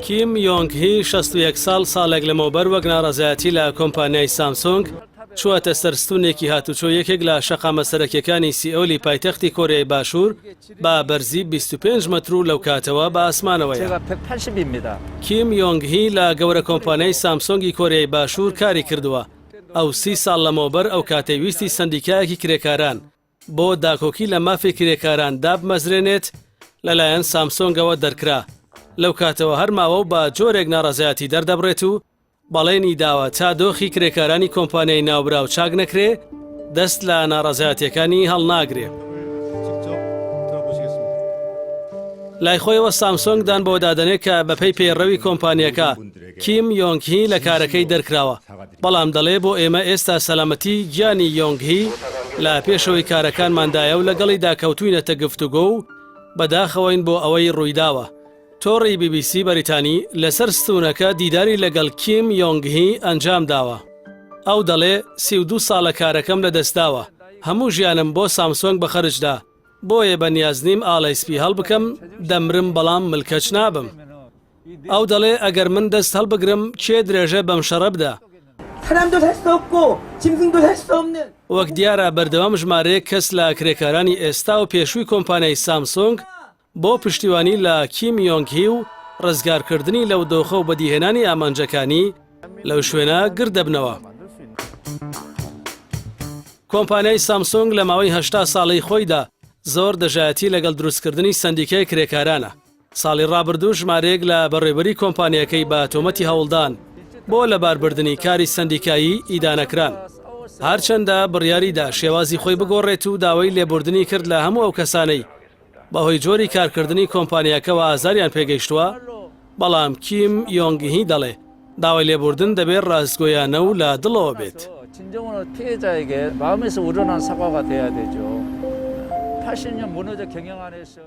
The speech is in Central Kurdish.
کیم یۆنگ هی 61 ساڵێک لەمەوبەر وەک ناڕەزایەتی لە کۆمپانیای سامسۆنگ چووەتە سەرستونێکی هاتوچۆ یەکێک لە شەقامە سەرەکیەکانی سیئۆلی پایتەختی کۆریای باشوور با بەرزی 25 مەتر و لەو کاتەوە بە ئاسمانەوەیە. کیم یۆنگ هی لە گەورە کۆمپانیای سامسۆنگی کۆریای باشوور کاری کردووە. ئەو 30 ساڵ لەمەوبەر ئەو کاتەی ویستی سندیکایەکی کرێکاران بۆ داکۆکی لە مافی کرێکاران دابمەزرێنێت لەلایەن سامسۆنگەوە دەرکرا. لەو کاتەوە هەر ماوە و بە جۆرێک ناڕەزایەتی دەردەبڕێت و بەڵێنی داوە تا دۆخی کرێکارانی کۆمپانیای ناوبراو چاک نەکرێ دەست لە ناڕەزایەتیەکانی هەڵناگرێ. لای خۆیەوە سامسۆنگدان بۆ دادەنێت کە بەپەی پێڕەوی کۆمپانیەکە کیم یۆنگ هی لە کارەکەی دەرکراوە، بەڵام دەڵێ بۆ ئێمە ئێستا سەلامەتی گیانی یۆنگ هی لە پێشەوەی کارەکانماندایە و لەگەڵی داکەوتوینەتە گفتوگۆ و بەداخەوەین بۆ ئەوەی ڕوویداوە. تۆڕی BBC بەریتانی لەسەر ستونەکە دیداری لەگەڵ کیم یۆنگ هی ئەنجام داوە. ئەو دەڵێ 32 ساڵە کارەکەم لەدەستداوە، هەموو ژیانم بۆ سامسۆنگ بەخەرجدا، بۆیە بەنیازنیم ئاڵەیسپی هەڵبکەم دەمرم بەڵام ملکەچ نابم. ئەو دەڵێ ئەگەر من دەست هەڵبگرم کێ درێژە بەم شەڕە بدە. وەک دیارە بەردەوام ژمارەیە کەس لە کرێکارانی ئێستا و پێشووی کۆمپانیای سامسۆنگ بۆ پشتیوانی لە کیم یۆنگ هی و ڕزگارکردنی لەو دۆخە و بەدیهێنانی ئامانجەکانی لەو شوێنە گردەبنەوە. کۆمپانیای سامسۆنگ لە ماوەی 80 ساڵەی خۆیدا زۆر دەژایەتی لەگەڵ دروستکردنی سندیکای کرێکارانە. ساڵی ڕابردوو ژمارەیەک لە بەڕێوەری کۆمپانیەکەی بە تۆمەتی هەوڵدان بۆ لەباربردنی کاری سندیکایی ئیدانەکران. هەرچەندە بڕیاریدا شێوازی خۆی بگۆڕێت و داوای لێبوردنی کرد لە هەموو ئەو کەسانەی بەهۆی جۆری کارکردنی کۆمپانیەکەەوە ئازاریان پێگەیشتووە، بەڵام کیم یۆنگ هی دەڵێ داوای لێبوردن دەبێت ڕاستگۆیانە و لە دڵەوە بێت. 진정으로 피해자에게 마음에서 우러난 사과가 돼야 되죠. 80년 문화적 경영 안에서